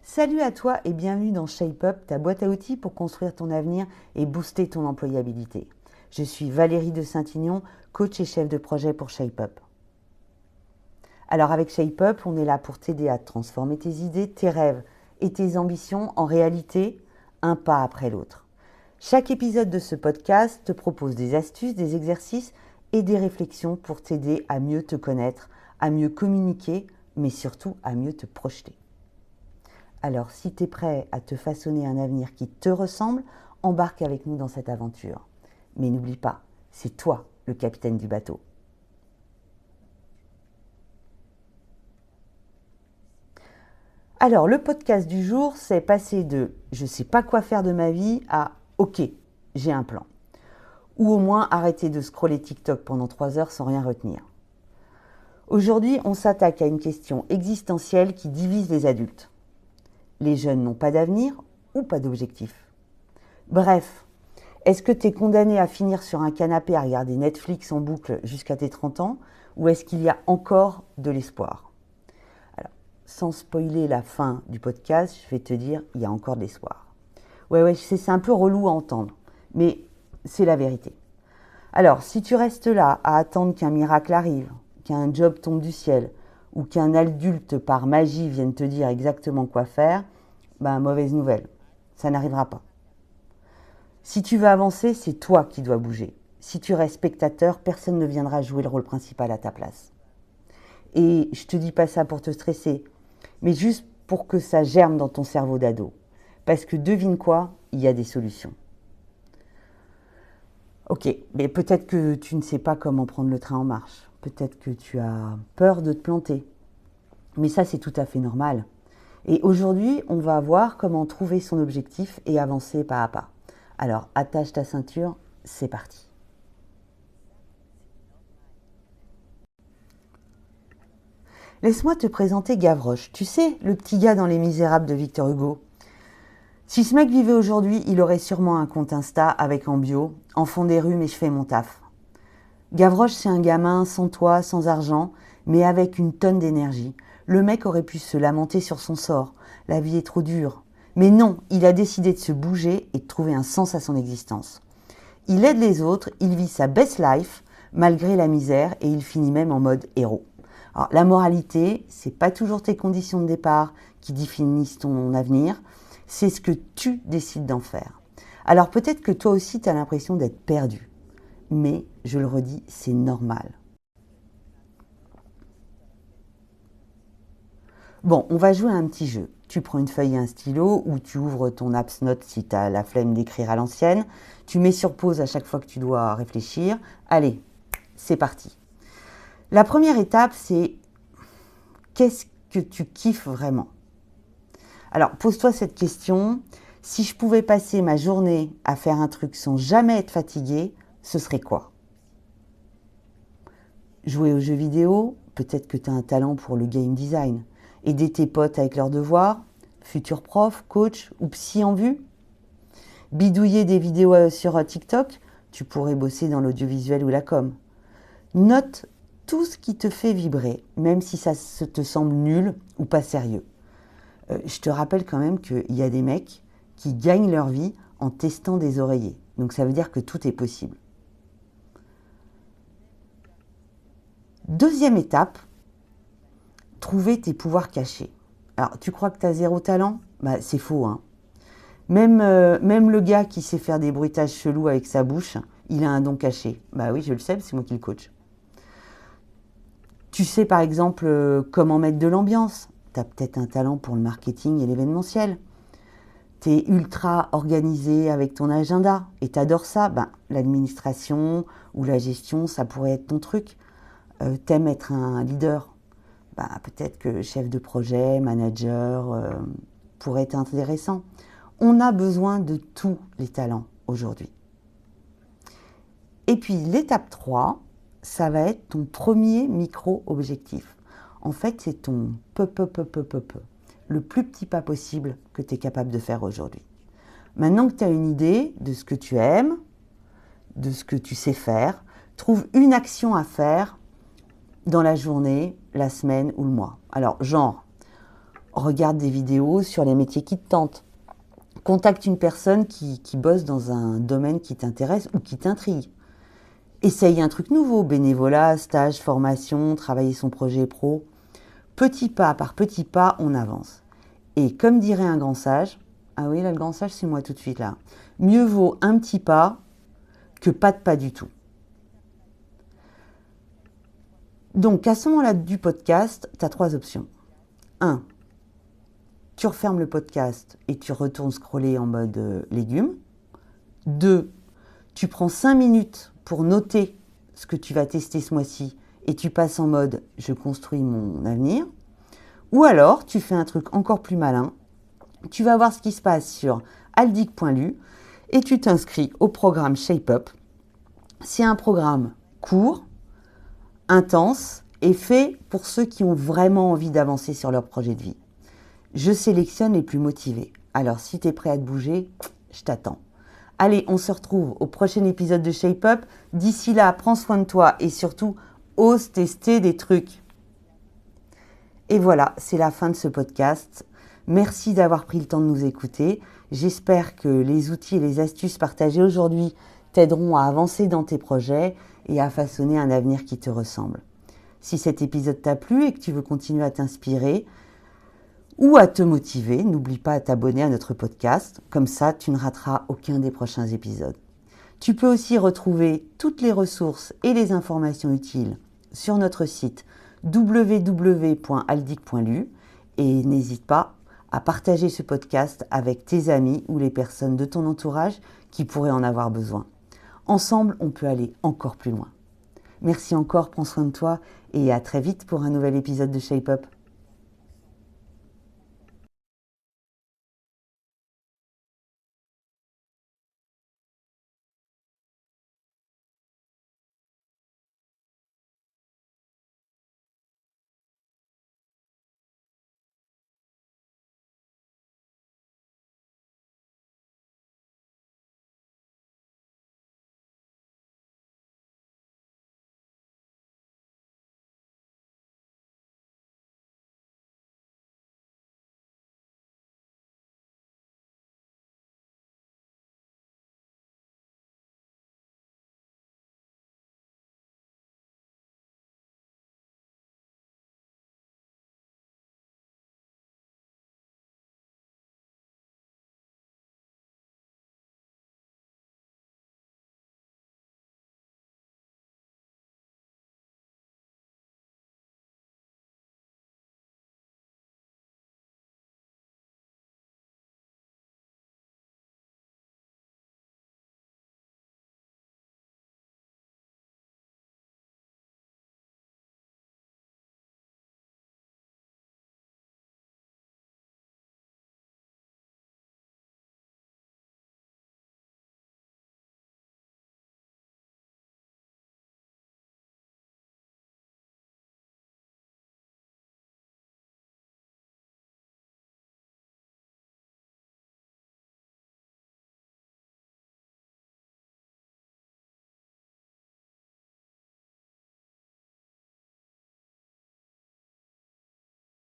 Salut à toi et bienvenue dans Shape Up, ta boîte à outils pour construire ton avenir et booster ton employabilité. Je suis Valérie de Saint-Ignon, coach et chef de projet pour Shape Up. Alors avec Shape Up, on est là pour t'aider à transformer tes idées, tes rêves et tes ambitions en réalité, un pas après l'autre. Chaque épisode de ce podcast te propose des astuces, des exercices et des réflexions pour t'aider à mieux te connaître, à mieux communiquer, mais surtout à mieux te projeter. Alors, si tu es prêt à te façonner un avenir qui te ressemble, embarque avec nous dans cette aventure. Mais n'oublie pas, c'est toi le capitaine du bateau. Alors, le podcast du jour, c'est passer de « je ne sais pas quoi faire de ma vie » à « ok, j'ai un plan ». Ou au moins arrêter de scroller TikTok pendant 3 heures sans rien retenir. Aujourd'hui, on s'attaque à une question existentielle qui divise les adultes. Les jeunes n'ont pas d'avenir ou pas d'objectif. Bref, est-ce que tu es condamné à finir sur un canapé à regarder Netflix en boucle jusqu'à tes 30 ans ou est-ce qu'il y a encore de l'espoir? Alors, sans spoiler la fin du podcast, je vais te dire, il y a encore de l'espoir. Ouais, je sais, c'est un peu relou à entendre, mais c'est la vérité. Alors, si tu restes là à attendre qu'un miracle arrive, qu'un job tombe du ciel ou qu'un adulte par magie vienne te dire exactement quoi faire, mauvaise nouvelle, ça n'arrivera pas. Si tu veux avancer, c'est toi qui dois bouger. Si tu restes spectateur, personne ne viendra jouer le rôle principal à ta place. Et je te dis pas ça pour te stresser, mais juste pour que ça germe dans ton cerveau d'ado. Parce que devine quoi, il y a des solutions. Ok, mais peut-être que tu ne sais pas comment prendre le train en marche. Peut-être que tu as peur de te planter. Mais ça, c'est tout à fait normal. Et aujourd'hui, on va voir comment trouver son objectif et avancer pas à pas. Alors, attache ta ceinture, c'est parti. Laisse-moi te présenter Gavroche. Tu sais, le petit gars dans Les Misérables de Victor Hugo. Si ce mec vivait aujourd'hui, il aurait sûrement un compte Insta avec en bio « Enfant des rues, mais je fais mon taf ». Gavroche, c'est un gamin sans toit, sans argent, mais avec une tonne d'énergie. Le mec aurait pu se lamenter sur son sort. La vie est trop dure. Mais non, il a décidé de se bouger et de trouver un sens à son existence. Il aide les autres, il vit sa best life, malgré la misère, et il finit même en mode héros. Alors, la moralité, c'est pas toujours tes conditions de départ qui définissent ton avenir, c'est ce que tu décides d'en faire. Alors peut-être que toi aussi tu as l'impression d'être perdu, mais je le redis, c'est normal. Bon, on va jouer à un petit jeu. Tu prends une feuille et un stylo ou tu ouvres ton apps note si tu as la flemme d'écrire à l'ancienne. Tu mets sur pause à chaque fois que tu dois réfléchir. Allez, c'est parti. La première étape, c'est qu'est-ce que tu kiffes vraiment? Alors, pose-toi cette question. Si je pouvais passer ma journée à faire un truc sans jamais être fatigué, ce serait quoi? Jouer aux jeux vidéo, peut-être que tu as un talent pour le game design. Aider tes potes avec leurs devoirs, futur prof, coach ou psy en vue. Bidouiller des vidéos sur TikTok, tu pourrais bosser dans l'audiovisuel ou la com. Note tout ce qui te fait vibrer, même si ça te semble nul ou pas sérieux. Je te rappelle quand même qu'il y a des mecs qui gagnent leur vie en testant des oreillers. Donc ça veut dire que tout est possible. Deuxième étape, trouver tes pouvoirs cachés. Alors, tu crois que tu as zéro talent? C'est faux, hein. Même le gars qui sait faire des bruitages chelous avec sa bouche, il a un don caché. Oui, je le sais, c'est moi qui le coach. Tu sais par exemple comment mettre de l'ambiance. Tu as peut-être un talent pour le marketing et l'événementiel. Tu es ultra organisé avec ton agenda et tu adores ça. L'administration ou la gestion, ça pourrait être ton truc. T'aimes être un leader. Peut-être que chef de projet, manager pourrait être intéressant. On a besoin de tous les talents aujourd'hui. Et puis l'étape 3, ça va être ton premier micro-objectif. En fait, c'est ton le plus petit pas possible que tu es capable de faire aujourd'hui. Maintenant que tu as une idée de ce que tu aimes, de ce que tu sais faire, trouve une action à faire dans la journée, la semaine ou le mois. Alors, genre, Regarde des vidéos sur les métiers qui te tentent. Contacte une personne qui bosse dans un domaine qui t'intéresse ou qui t'intrigue. Essaye un truc nouveau, bénévolat, stage, formation, travailler son projet pro. Petit pas par petit pas, on avance. Et comme dirait un grand sage, ah oui, là, le grand sage, c'est moi tout de suite là. Mieux vaut un petit pas que pas de pas du tout. Donc, à ce moment-là du podcast, tu as 3 options. 1. Tu refermes le podcast et tu retournes scroller en mode légumes. 2. Tu prends 5 minutes pour noter ce que tu vas tester ce mois-ci et tu passes en mode « je construis mon avenir ». Ou alors, tu fais un truc encore plus malin. Tu vas voir ce qui se passe sur aldic.lu et tu t'inscris au programme Shape Up. C'est un programme court, intense et fait pour ceux qui ont vraiment envie d'avancer sur leur projet de vie. Je sélectionne les plus motivés. Alors, si tu es prêt à te bouger, je t'attends. Allez, on se retrouve au prochain épisode de Shape Up. D'ici là, prends soin de toi et surtout, ose tester des trucs. Et voilà, c'est la fin de ce podcast. Merci d'avoir pris le temps de nous écouter. J'espère que les outils et les astuces partagées aujourd'hui t'aideront à avancer dans tes projets et à façonner un avenir qui te ressemble. Si cet épisode t'a plu et que tu veux continuer à t'inspirer ou à te motiver, n'oublie pas de t'abonner à notre podcast. Comme ça, tu ne rateras aucun des prochains épisodes. Tu peux aussi retrouver toutes les ressources et les informations utiles sur notre site www.aldic.lu et n'hésite pas à partager ce podcast avec tes amis ou les personnes de ton entourage qui pourraient en avoir besoin. Ensemble, on peut aller encore plus loin. Merci encore, prends soin de toi et à très vite pour un nouvel épisode de Shape Up.